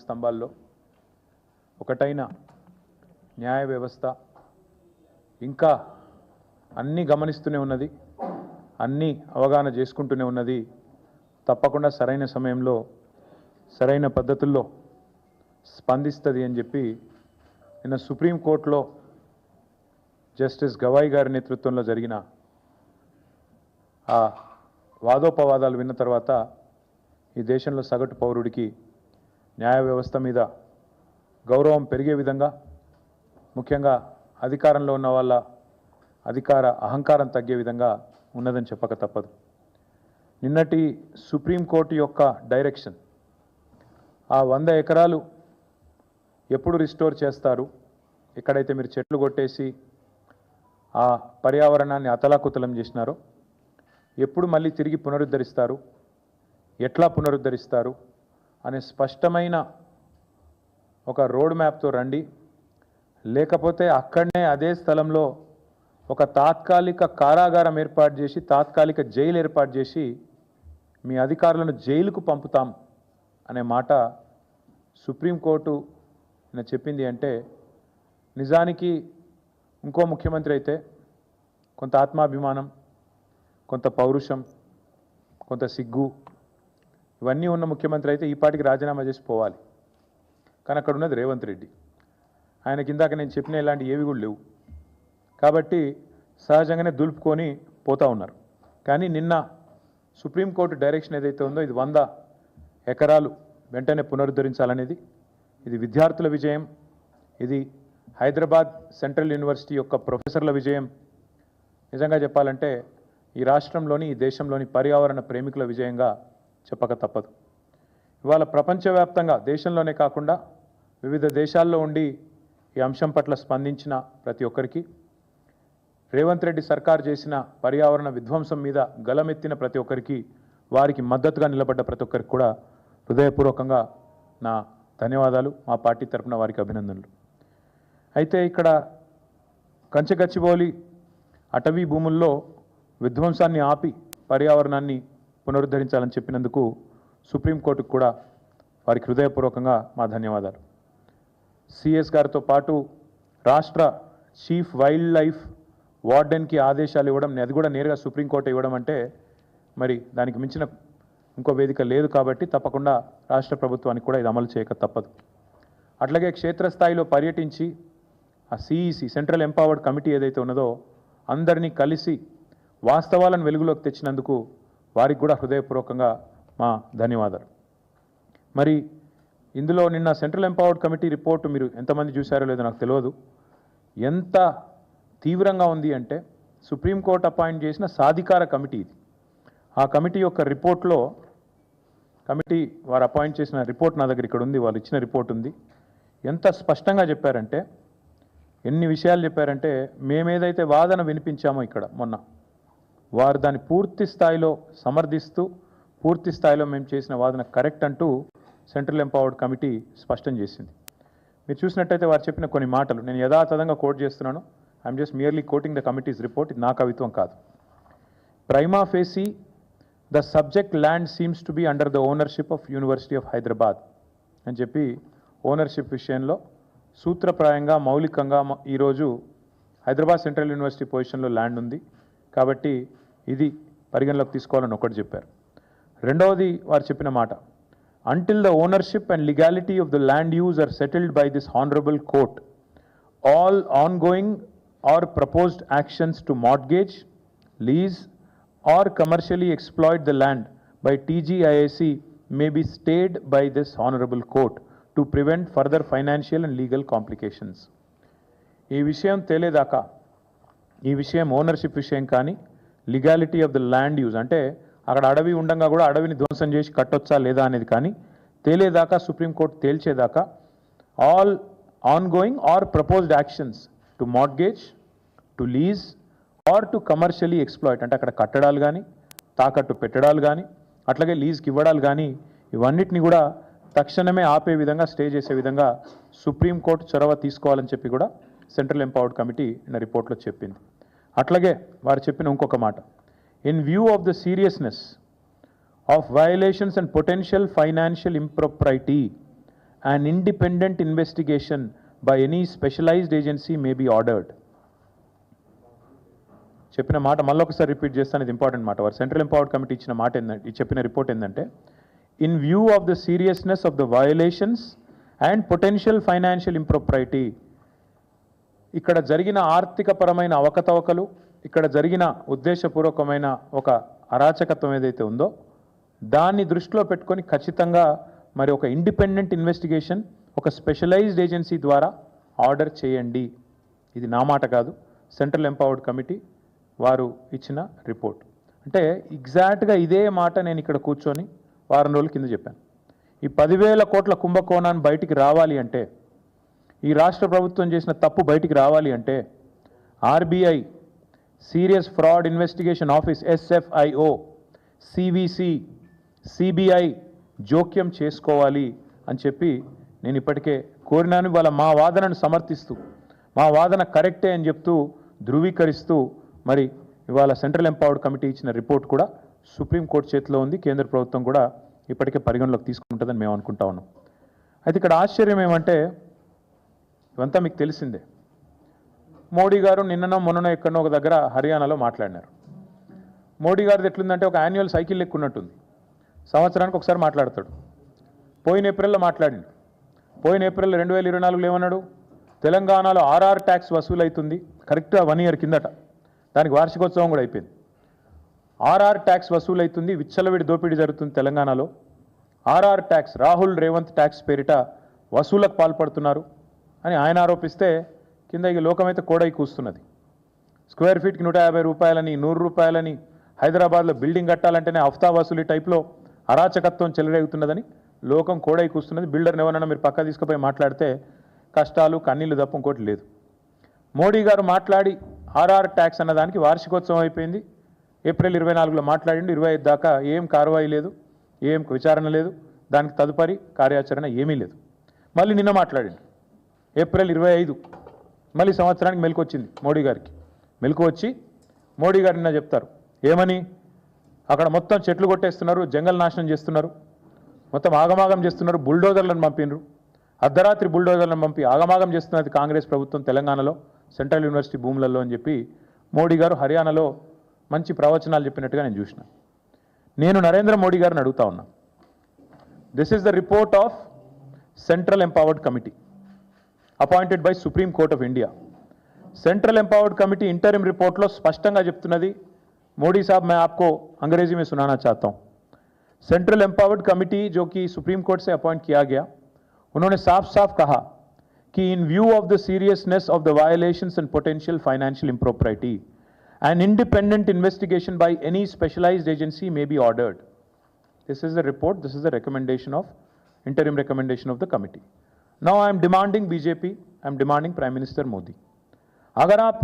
స్తంభాల్లో ఒకటైన న్యాయ వ్యవస్థ ఇంకా అన్నీ గమనిస్తూనే ఉన్నది, అన్నీ అవగాహన చేసుకుంటూనే ఉన్నది. తప్పకుండా సరైన సమయంలో సరైన పద్ధతుల్లో స్పందిస్తుంది అని చెప్పి నిన్న సుప్రీంకోర్టులో జస్టిస్ గవాయి గారి నేతృత్వంలో జరిగిన ఆ వాదోపవాదాలు విన్న తర్వాత ఈ దేశంలో సగటు పౌరుడికి న్యాయ వ్యవస్థ మీద గౌరవం పెరిగే విధంగా, ముఖ్యంగా అధికారంలో ఉన్న వాళ్ళ అధికార అహంకారం తగ్గే విధంగా ఉన్నదని చెప్పక తప్పదు. నిన్నటి సుప్రీంకోర్టు యొక్క డైరెక్షన్, ఆ 100 ఎకరాలు ఎప్పుడు రిస్టోర్ చేస్తారు, ఎక్కడైతే మీరు చెట్లు కొట్టేసి ఆ పర్యావరణాన్ని అతలాకుతలం చేసినారో ఎప్పుడు మళ్ళీ తిరిగి పునరుద్ధరిస్తారు, ఎట్లా పునరుద్ధరిస్తారు అనే స్పష్టమైన ఒక రోడ్ మ్యాప్తో రండి. లేకపోతే అక్కడనే అదే స్థలంలో ఒక తాత్కాలిక కారాగారం ఏర్పాటు చేసి, తాత్కాలిక జైలు ఏర్పాటు చేసి మీ అధికారులను జైలుకు పంపుతాం అనే మాట సుప్రీంకోర్టు చెప్పింది. అంటే నిజానికి ఇంకో ముఖ్యమంత్రి అయితే కొంత ఆత్మాభిమానం, కొంత పౌరుషం, కొంత సిగ్గు ఇవన్నీ ఉన్న ముఖ్యమంత్రి అయితే ఈ పాటికి రాజీనామా చేసి పోవాలి. కానీ అక్కడ ఉన్నది రేవంత్ రెడ్డి. ఆయన కిందాక నేను చెప్పిన ఇలాంటి ఏవి కూడా లేవు కాబట్టి సహజంగానే దులుపుకొని పోతూ ఉన్నారు. కానీ నిన్న సుప్రీంకోర్టు డైరెక్షన్ ఏదైతే ఉందో ఇది 100 ఎకరాలు వెంటనే పునరుద్ధరించాలనేది, ఇది విద్యార్థుల విజయం, ఇది హైదరాబాద్ సెంట్రల్ యూనివర్సిటీ యొక్క ప్రొఫెసర్ల విజయం. నిజంగా చెప్పాలంటే ఈ రాష్ట్రంలోని, ఈ దేశంలోని పర్యావరణ ప్రేమికుల విజయంగా చెప్పక తప్పదు. ఇవాళ ప్రపంచవ్యాప్తంగా, దేశంలోనే కాకుండా వివిధ దేశాల్లో ఉండి ఈ అంశం పట్ల స్పందించిన ప్రతి ఒక్కరికి, రేవంత్ రెడ్డి సర్కార్ చేసిన పర్యావరణ విధ్వంసం మీద గలమెత్తిన ప్రతి ఒక్కరికి, వారికి మద్దతుగా నిలబడ్డ ప్రతి ఒక్కరికి కూడా హృదయపూర్వకంగా నా ధన్యవాదాలు, మా పార్టీ తరఫున వారికి అభినందనలు. అయితే ఇక్కడ కంచగచ్చిబౌలి అటవీ భూముల్లో విధ్వంసాన్ని ఆపి పర్యావరణాన్ని పునరుద్ధరించాలని చెప్పినందుకు సుప్రీంకోర్టుకు కూడా వారికి హృదయపూర్వకంగా మా ధన్యవాదాలు. సిఎస్ గారితో పాటు రాష్ట్ర చీఫ్ వైల్డ్ లైఫ్ వార్డెన్కి ఆదేశాలు ఇవ్వడం, అది కూడా నేరుగా సుప్రీంకోర్టు ఇవ్వడం అంటే మరి దానికి మించిన ఇంకో వేదిక లేదు. కాబట్టి తప్పకుండా రాష్ట్ర ప్రభుత్వానికి కూడా ఇది అమలు చేయక తప్పదు. అట్లాగే క్షేత్రస్థాయిలో పర్యటించి ఆ సిఈసి సెంట్రల్ ఎంపవర్డ్ కమిటీ ఏదైతే ఉన్నదో అందరినీ కలిసి వాస్తవాలను వెలుగులోకి తెచ్చినందుకు వారికి కూడా హృదయపూర్వకంగా మా ధన్యవాదాలు. మరి ఇందులో నిన్న సెంట్రల్ ఎంపవర్డ్ కమిటీ రిపోర్టు మీరు ఎంతమంది చూశారో లేదో నాకు తెలియదు. ఎంత తీవ్రంగా ఉంది అంటే సుప్రీంకోర్టు అపాయింట్ చేసిన సాధికార కమిటీ ఇది. ఆ కమిటీ యొక్క రిపోర్ట్లో, కమిటీ వారు అపాయింట్ చేసిన రిపోర్ట్ నా దగ్గర ఇక్కడ ఉంది, వాళ్ళు ఇచ్చిన రిపోర్ట్ ఉంది. ఎంత స్పష్టంగా చెప్పారంటే, ఎన్ని విషయాలు చెప్పారంటే, మేమేదైతే వాదన వినిపించామో ఇక్కడ మొన్న, వారు దాన్ని పూర్తి స్థాయిలో సమర్థిస్తూ, పూర్తి స్థాయిలో మేము చేసిన వాదన కరెక్ట్ అంటూ సెంట్రల్ ఎంపవర్డ్ కమిటీ స్పష్టం చేసింది. మీరు చూసినట్టయితే వారు చెప్పిన కొన్ని మాటలు నేను యథాతథంగా కోట్ చేస్తున్నాను. I'm just merely coating the committees report. ఇది నా కవిత్వం కాదు. Prima facie the subject land seems to be under the ownership of university of Hyderabad అని చెప్పి ఓనర్షిప్ విషయంలో సూత్రప్రాయంగా, మౌలికంగా ఈరోజు హైదరాబాద్ సెంట్రల్ యూనివర్సిటీ పొజిషన్లో ల్యాండ్ ఉంది కాబట్టి ఇది పరిగణలోకి తీసుకోవాలని ఒకటి చెప్పారు. రెండవది వారు చెప్పిన మాట, until the ownership and legality of the land use are settled by this honorable court, all ongoing or proposed actions to mortgage, lease or commercially exploit the land by TGIAC may be stayed by this honorable court to prevent further financial and legal complications. ఈ విషయం తేలేదాకా, ఈ విషయం ownership విషయం కానీ, legality of the land use అంటే అక్కడ అడవి ఉండగా కూడా అడవిని ధ్వంసం చేసి కట్టొచ్చా లేదా అనేది కానీ తేలేదాకా, సుప్రీంకోర్టు తేల్చేదాకా all ongoing or proposed actions to mortgage, to lease or to commercially exploit అంటే అక్కడ కట్టడాలు కానీ, తాకట్టు పెట్టడాలు కానీ, అట్లాగే లీజ్కి ఇవ్వడాలు కానీ, ఇవన్నిటిని కూడా తక్షణమే ఆపే విధంగా, స్టే చేసే విధంగా సుప్రీంకోర్టు చొరవ తీసుకోవాలని చెప్పి కూడా సెంట్రల్ ఎంపవర్డ్ కమిటీ నిన్న రిపోర్ట్లో చెప్పింది. అట్లాగే వారు చెప్పిన ఇంకొక మాట, in view of the seriousness of violations and potential financial impropriety an independent investigation by any specialized agency may be ordered. చెప్పిన మాట మళ్ళీ ఒకసారి రిపీట్ చేస్తాను, ఇది ఇంపార్టెంట్ మాట. వారు సెంట్రల్ ఎంపవర్డ్ కమిటీ ఇచ్చిన మాట ఏంటంటే, చెప్పిన రిపోర్ట్ ఏంటంటే, in view of the seriousness of the violations and potential financial impropriety, ఇక్కడ జరిగిన ఆర్థికపరమైన అవకతవకలు, ఇక్కడ జరిగిన ఉద్దేశపూర్వకమైన ఒక అరాచకత్వం ఏదైతే ఉందో దాన్ని దృష్టిలో పెట్టుకొని ఖచ్చితంగా మరి ఒక ఇండిపెండెంట్ ఇన్వెస్టిగేషన్ ఒక స్పెషలైజ్డ్ ఏజెన్సీ ద్వారా ఆర్డర్ చేయండి. ఇది నా మాట కాదు, సెంట్రల్ ఎంపవర్డ్ కమిటీ వారు ఇచ్చిన రిపోర్ట్. అంటే ఎగ్జాక్ట్గా ఇదే మాట నేను ఇక్కడ కూర్చొని వారం రోజుల కింద చెప్పాను. ఈ 10,000 కోట్ల కుంభకోణాన్ని బయటికి రావాలి అంటే, ఈ రాష్ట్ర ప్రభుత్వం చేసిన తప్పు బయటికి రావాలి అంటే RBI, serious fraud investigation office SFIO, CVC, CBI జోక్యం చేసుకోవాలి అని చెప్పి నేను ఇప్పటికే కోరినాను. వాళ్ళ మా వాదనను సమర్థిస్తూ, మా వాదన కరెక్టే అని చెప్తూ ధృవీకరిస్తూ మరి ఇవాళ సెంట్రల్ ఎంపవర్డ్ కమిటీ ఇచ్చిన రిపోర్ట్ కూడా సుప్రీంకోర్టు చేతిలో ఉంది. కేంద్ర ప్రభుత్వం కూడా ఇప్పటికే పరిగణలోకి తీసుకుంటుందని మేము అనుకుంటా ఉన్నాం. అయితే ఇక్కడ ఆశ్చర్యం ఏమంటే, ఇవంతా మీకు తెలిసిందే. మోడీ గారు నిన్ననో మొన్ననో ఎక్కడనో ఒక దగ్గర హర్యానాలో మాట్లాడినారు. మోడీ గారిది ఎట్లుందంటే ఒక యాన్యువల్ సైకిల్ లెక్క ఉన్నట్టుంది. సంవత్సరానికి ఒకసారి మాట్లాడతాడు. పోయిన ఏప్రిల్లో మాట్లాడిండు. పోయిన ఏప్రిల్ 2024లో ఏమన్నాడు, తెలంగాణలో RR ట్యాక్స్ వసూలు అవుతుంది. కరెక్ట్గా 1 ఇయర్ కిందట, దానికి వార్షికోత్సవం కూడా అయిపోయింది. RR ట్యాక్స్ వసూలు అవుతుంది, విచ్చలవిడి దోపిడీ జరుగుతుంది తెలంగాణలో. RR tax, Rahul Revanth tax పేరిట వసూలకు పాల్పడుతున్నారు అని ఆయన ఆరోపిస్తే కింద ఇక లోకమైతే కోడై కూస్తున్నది. స్క్వేర్ ఫీట్కి 150 రూపాయలని, 100 రూపాయలని, హైదరాబాద్లో బిల్డింగ్ కట్టాలంటేనే హఫ్తా వసూలు టైప్లో అరాచకత్వం చెలరేగుతున్నదని లోకం కోడై కూస్తున్నది. బిల్డర్ని ఎవరన్నా మీరు పక్క తీసుకుపోయి మాట్లాడితే కష్టాలు కన్నీళ్లు తప్ప ఇంకోటి లేదు. మోడీ గారు మాట్లాడి RR ట్యాక్స్ అన్నదానికి వార్షికోత్సవం అయిపోయింది. ఏప్రిల్ 24లో మాట్లాడిండు. 25 దాకా ఏం కార్వాయి లేదు, ఏం విచారణ లేదు, దానికి తదుపరి కార్యాచరణ ఏమీ లేదు. మళ్ళీ నిన్న మాట్లాడిండు ఏప్రిల్ 25. మళ్ళీ సంవత్సరానికి మెలకు వచ్చింది మోడీ గారికి. మెలకు వచ్చి మోడీ గారు నిన్న చెప్తారు ఏమని, అక్కడ మొత్తం చెట్లు కొట్టేస్తున్నారు, జంగల్ నాశనం చేస్తున్నారు, మొత్తం ఆగమాగం చేస్తున్నారు, బుల్డోజర్లను పంపినరు, అర్ధరాత్రి బుల్డోజర్లను పంపి ఆగమాగం చేస్తున్నది కాంగ్రెస్ ప్రభుత్వం తెలంగాణలో సెంట్రల్ యూనివర్సిటీ భూములలో అని చెప్పి మోడీ గారు హర్యానాలో మంచి ప్రవచనాలు చెప్పినట్టుగా నేను చూసిన. నేను నరేంద్ర మోడీ గారిని అడుగుతా ఉన్నా, this is the report of central empowered committee appointed by supreme court of India. Central empowered committee interim report లో స్పష్టంగా చెప్తున్నది. मोदी साहब मैं आपको अंग्रेजी में सुनाना चाहता हूं. सेंट्रल एम्पावर्ड कमिटी जो कि सुप्रीम कोर्ट से अपॉइंट किया गया, उन्होंने साफ साफ कहा कि in view of the seriousness of the violations and potential financial impropriety an independent investigation by any specialized agency may be ordered. This is the report, this is the recommendation of interim recommendation of the committee. Now I am demanding BJP, I am demanding Prime Minister Modi, अगर आप